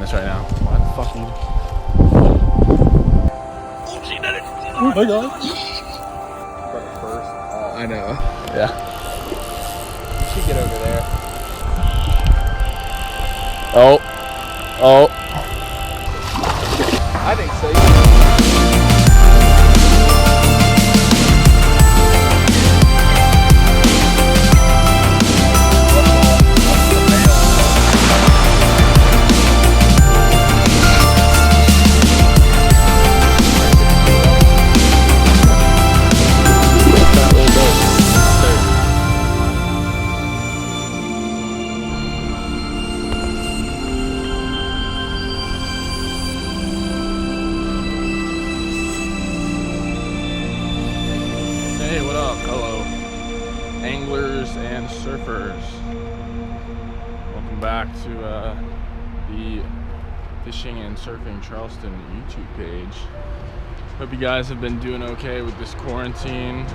this right now. Why the fuck you? Oh, she did it! Oh my god! I know. Yeah. You should get over there. Oh. Oh. I think so. Hey, what up? Hello, anglers and surfers. Welcome back to the Fishing and Surfing Charleston YouTube page. Hope you guys have been doing okay with this quarantine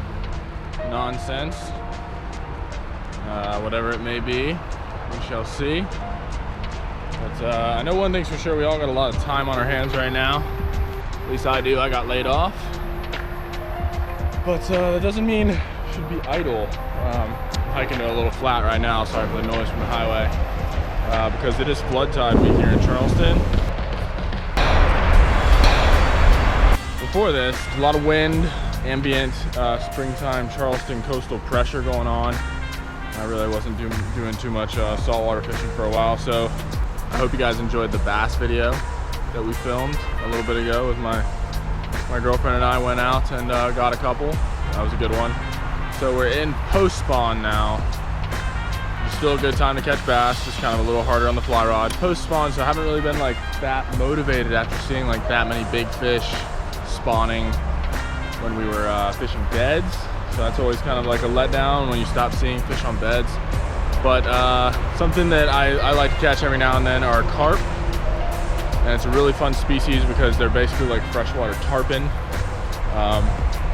nonsense. Whatever it may be, we shall see. But I know one thing's for sure, we all got a lot of time on our hands right now. At least I do, I got laid off. But that doesn't mean you should be idle. I'm hiking to a little flat right now, sorry for the noise from the highway, because it is flood tide week here in Charleston. Before this, a lot of wind, ambient springtime Charleston coastal pressure going on. I really wasn't doing too much saltwater fishing for a while, so I hope you guys enjoyed the bass video that we filmed a little bit ago with my girlfriend and I went out and got a couple. That was a good one. So we're in post spawn now. It's still a good time to catch bass, just kind of a little harder on the fly rod. Post spawn, so I haven't really been like that motivated after seeing like that many big fish spawning when we were fishing beds. So that's always kind of like a letdown when you stop seeing fish on beds. But something that I like to catch every now and then are carp. And it's a really fun species because they're basically like freshwater tarpon.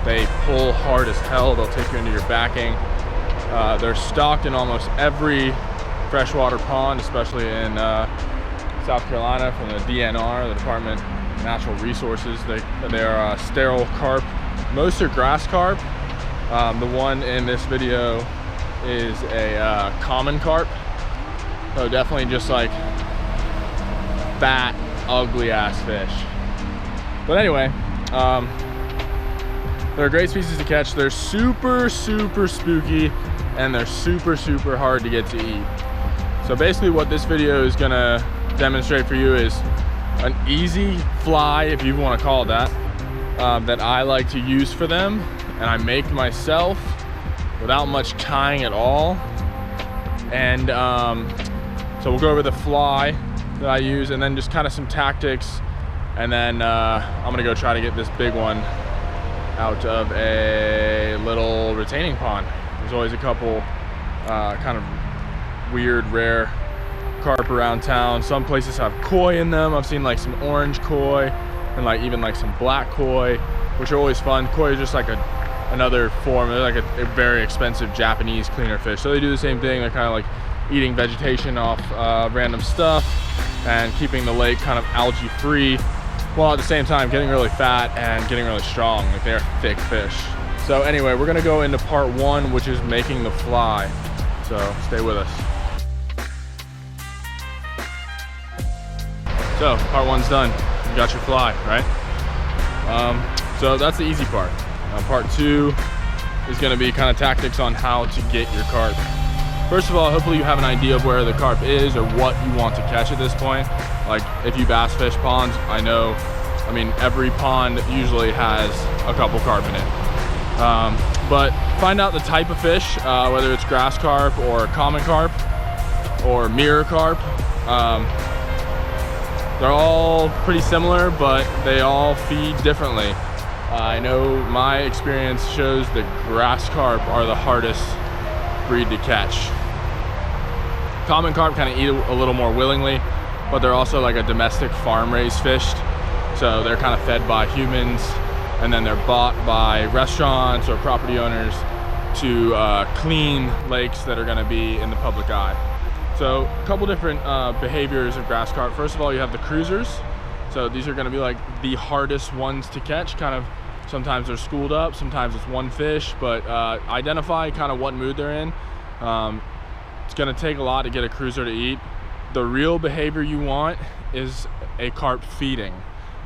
They pull hard as hell. They'll take you into your backing. They're stocked in almost every freshwater pond, especially in South Carolina from the DNR, the Department of Natural Resources. They are sterile carp. Most are grass carp. The one in this video is a common carp. So definitely just like fat, ugly ass fish. But anyway, they're a great species to catch. They're super spooky, and they're super hard to get to eat. So basically what this video is gonna demonstrate for you is an easy fly, if you want to call it that, that I like to use for them, and I make myself without much tying at all. And so we'll go over the fly that I use, and then just kind of some tactics, and then I'm gonna go try to get this big one out of a little retaining pond. There's always a couple kind of weird, rare carp around town. Some places have koi in them. I've seen like some orange koi and like even like some black koi, which are always fun. Koi is just like another form. They're like a very expensive Japanese cleaner fish. So they do the same thing. They're kind of like eating vegetation off random stuff and keeping the lake kind of algae free, while at the same time getting really fat and getting really strong. Like, they're thick fish. So anyway, we're gonna go into part one, which is making the fly. So stay with us. So part one's done. You got your fly, right? So that's the easy part. Part two is gonna be kind of tactics on how to get your carp. First of all, hopefully you have an idea of where the carp is or what you want to catch at this point. Like if you bass fish ponds, I mean, every pond usually has a couple carp in it. But find out the type of fish, whether it's grass carp or common carp or mirror carp. They're all pretty similar, but they all feed differently. I know my experience shows that grass carp are the hardest breed to catch. Common carp kind of eat a little more willingly, but they're also like a domestic farm-raised fish. So they're kind of fed by humans, and then they're bought by restaurants or property owners to clean lakes that are going to be in the public eye. So a couple different behaviors of grass carp. First of all, you have the cruisers. So these are gonna be like the hardest ones to catch. Kind of, sometimes they're schooled up, sometimes it's one fish, but identify kind of what mood they're in. It's gonna take a lot to get a cruiser to eat. The real behavior you want is a carp feeding.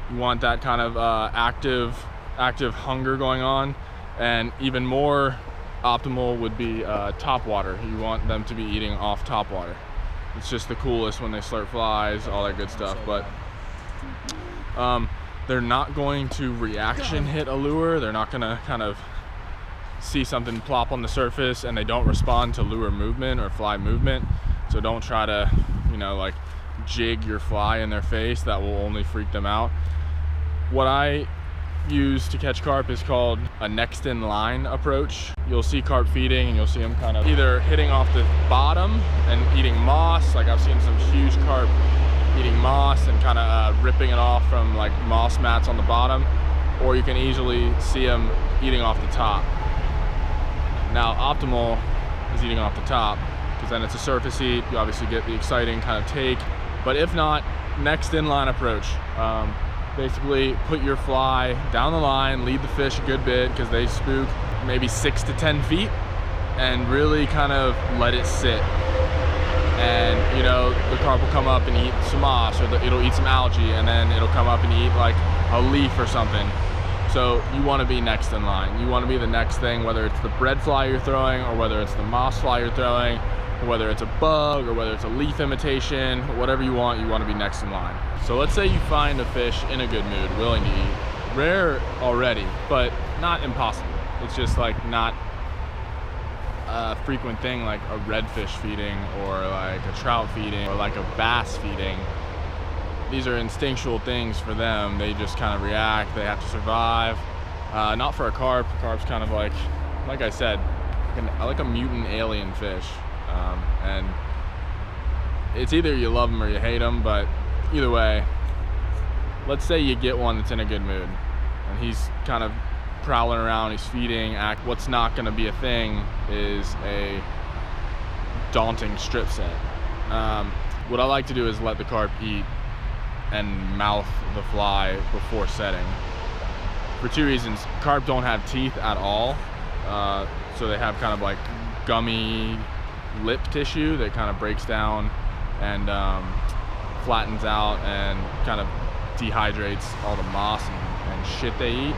You want that kind of active hunger going on, and even more optimal would be top water. You want them to be eating off top water. It's just the coolest when they slurp flies, all that good stuff. But they're not going to reaction hit a lure. They're not gonna kind of see something plop on the surface and they don't respond to lure movement or fly movement. So don't try to, you know, like jig your fly in their face. That will only freak them out. What I use to catch carp is called a next in line approach. You'll see carp feeding and you'll see them kind of either hitting off the bottom and eating moss. Like I've seen some huge carp eating moss and kind of ripping it off from like moss mats on the bottom, or you can easily see them eating off the top. Now optimal is eating off the top, because then it's a surface eat. You obviously get the exciting kind of take. But if not, next in line approach. Basically put your fly down the line, lead the fish a good bit, because they spook maybe 6 to 10 feet, and really kind of let it sit. And you know, the carp will come up and eat some moss, or it'll eat some algae, and then it'll come up and eat like a leaf or something. So you want to be next in line. You want to be the next thing, whether it's the bread fly you're throwing, or whether it's the moss fly you're throwing, or whether it's a bug, or whether it's a leaf imitation, whatever you want to be next in line. So let's say you find a fish in a good mood, willing to eat. Rare already, but not impossible. It's just like not a frequent thing like a redfish feeding, or like a trout feeding, or like a bass feeding. These are instinctual things for them. They just kind of react. They have to survive. Not for a carp. Carp's kind of like I said, like a mutant alien fish. And it's either you love them or you hate them, but either way, let's say you get one that's in a good mood and he's kind of prowling around, he's feeding. What's not going to be a thing is a daunting strip set. What I like to do is let the carp eat and mouth the fly before setting, for two reasons. Carp don't have teeth at all, so they have kind of like gummy lip tissue that kind of breaks down and flattens out and kind of dehydrates all the moss and shit they eat.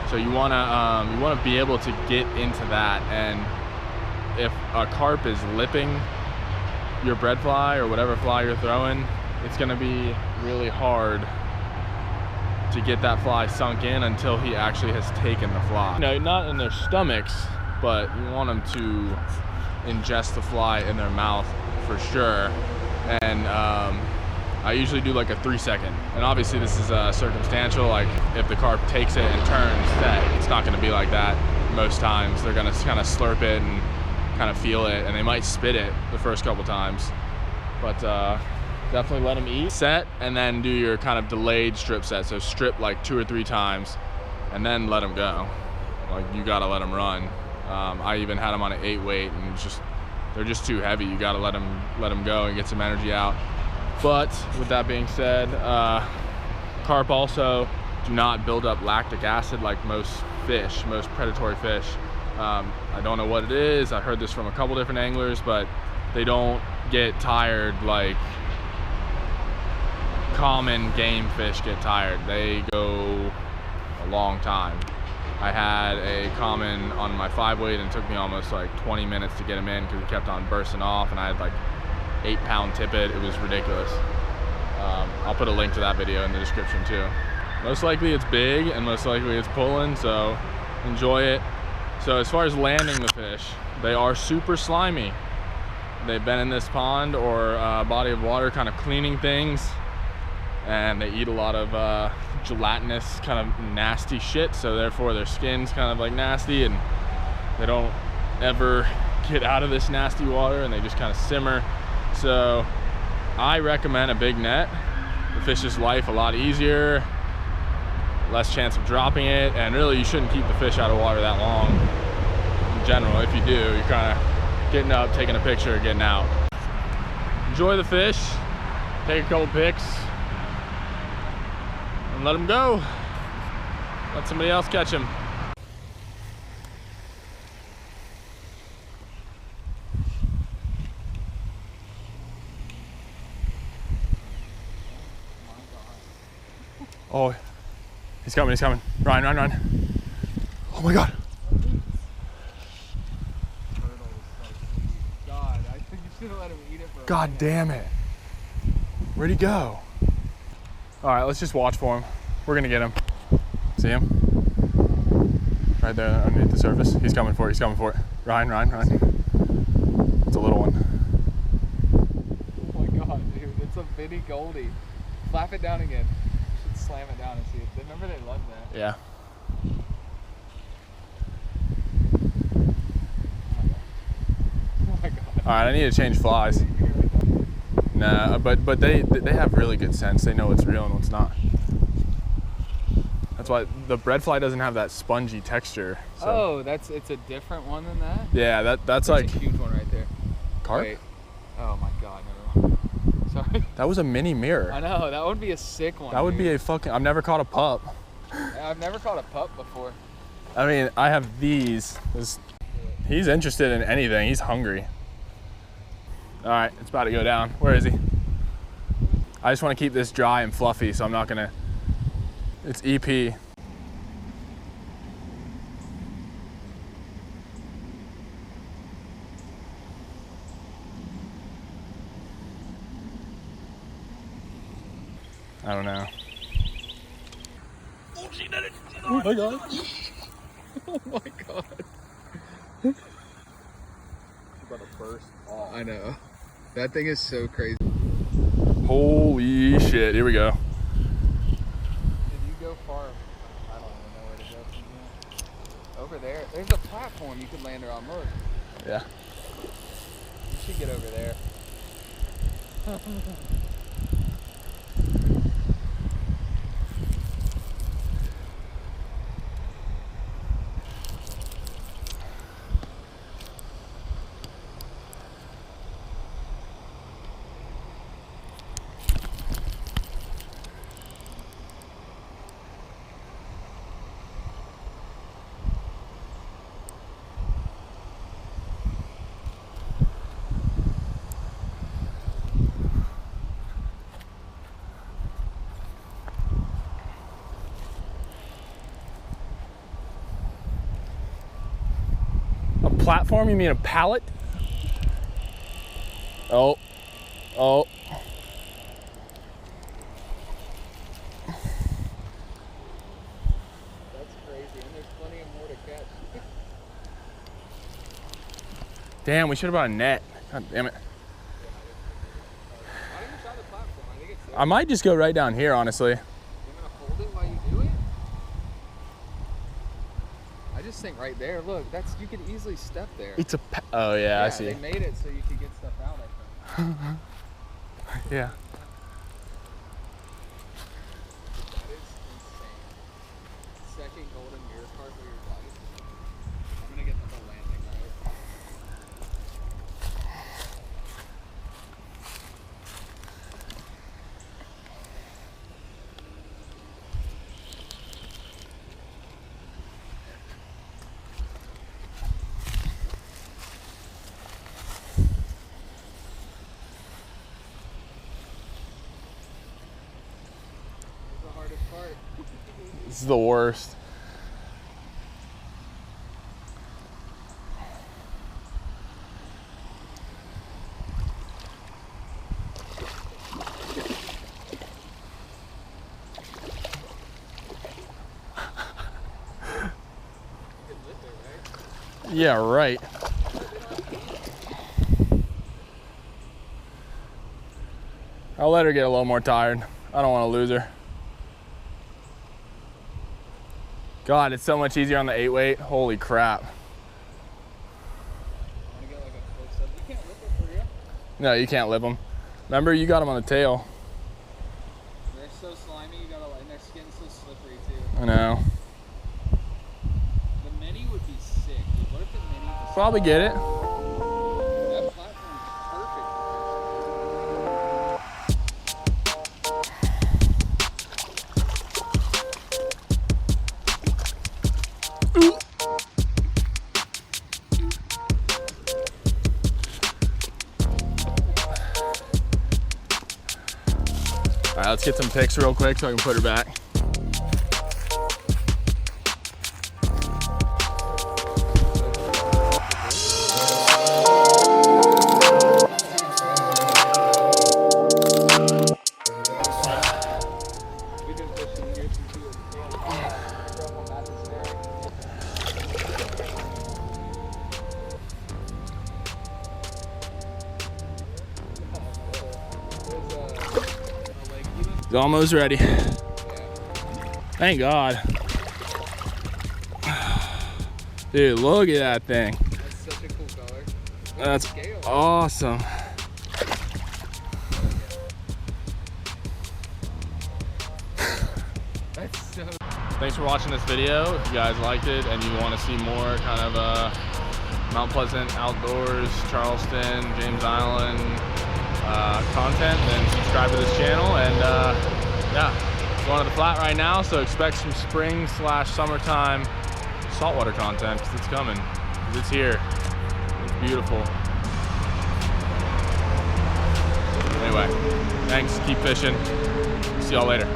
So you wanna be able to get into that. And if a carp is lipping your bread fly or whatever fly you're throwing, it's gonna be really hard to get that fly sunk in until he actually has taken the fly. You know, not in their stomachs, but you want them to ingest the fly in their mouth for sure. And I usually do like a 3-second, and obviously this is circumstantial. Like if the carp takes it and turns, that it's not going to be like that most times. They're going to kind of slurp it and kind of feel it, and they might spit it the first couple times, but definitely let them eat, set, and then do your kind of delayed strip set. So strip like 2 or 3 times and then let them go. Like you got to let them run. I even had them on an 8 weight, and they're just too heavy. You got to let them go and get some energy out. But with that being said, carp also do not build up lactic acid like most predatory fish. I don't know what it is. I heard this from a couple different anglers, but they don't get tired like common game fish get tired. They go a long time. I had a common on my 5 weight, and it took me almost like 20 minutes to get him in because he kept on bursting off, and I had like 8-pound tippet. It was ridiculous. I'll put a link to that video in the description too. Most likely it's big, and most likely it's pulling, so enjoy it. So as far as landing the fish, they are super slimy. They've been in this pond or body of water kind of cleaning things, and they eat a lot of gelatinous kind of nasty shit, so therefore their skin's kind of like nasty, and they don't ever get out of this nasty water, and they just kind of simmer. So I recommend a big net. The fish's life a lot easier, less chance of dropping it, and really you shouldn't keep the fish out of water that long in general. If you do, you're kind of getting up, taking a picture, getting out. enjoy the fish, take a couple pics, and let them go. Let somebody else catch them. Oh, he's coming, he's coming. Ryan, run, run. Oh my God. God, I think you should have let him eat it for God damn it. Where'd he go? All right, let's just watch for him. We're gonna get him. See him? Right there underneath the surface. He's coming for it, he's coming for it. Ryan, Ryan, Ryan. It's a little one. Oh my God, dude, it's a bitty goldie. Flap it down again. You should slam it down and see it. Remember they love that. Yeah. Oh my God. All right, I need to change flies. Nah, but they have really good sense. They know what's real and what's not. That's why the bread fly doesn't have that spongy texture. So. Oh, it's a different one than that? Yeah, that's like a huge one right there. carp. Wait. Oh my God, never mind. Sorry. That was a mini mirror. I know, that would be a sick one. That would be a fucking. I've never caught a pup. I've never caught a pup before. I mean, I have these. He's interested in anything. He's hungry. All right, it's about to go down. Where is he? I just want to keep this dry and fluffy, so I'm not gonna. It's EP. I don't know. Oh, she did it! Oh my God. Oh my God. About to burst. Oh, I know. That thing is so crazy. Holy shit, here we go. Did you go far? I don't even know where to go from here. Over there. There's a platform you could land her on. Look. Yeah. You should get over there. Platform? You mean a pallet? Oh. Oh. That's crazy, and there's plenty of more to catch. Damn, we should have brought a net. God damn it. I didn't try the platform. I think it's there. I might just go right down here, honestly. You gonna hold it while you do it? I just think right there. Look, you could easily step there. It's a oh yeah, I see. They made it so you could get stuff out, I think. Yeah. That is insane. Second golden mirror carp of your life. I'm gonna get the whole landing right. This is the worst. Yeah, right. I'll let her get a little more tired. I don't want to lose her. God, it's so much easier on the 8-weight. Holy crap. No, you can't lip them. Remember, you got them on the tail. They're so slimy, and their skin's so slippery too. I know. The mini would be sick, dude. What if the mini was Probably get it. That platform's perfect. right, let's get some pics real quick so I can put her back. He's almost ready. Thank God. Dude, look at that thing. That's such a cool color. That's awesome. That's so... Thanks for watching this video. If you guys liked it and you want to see more kind of Mount Pleasant outdoors, Charleston, James Island content, then subscribe to this channel. And yeah, going to the flat right now, so expect some spring/summertime saltwater content, because it's coming, because it's here. It's beautiful. Anyway, thanks, keep fishing. See y'all later.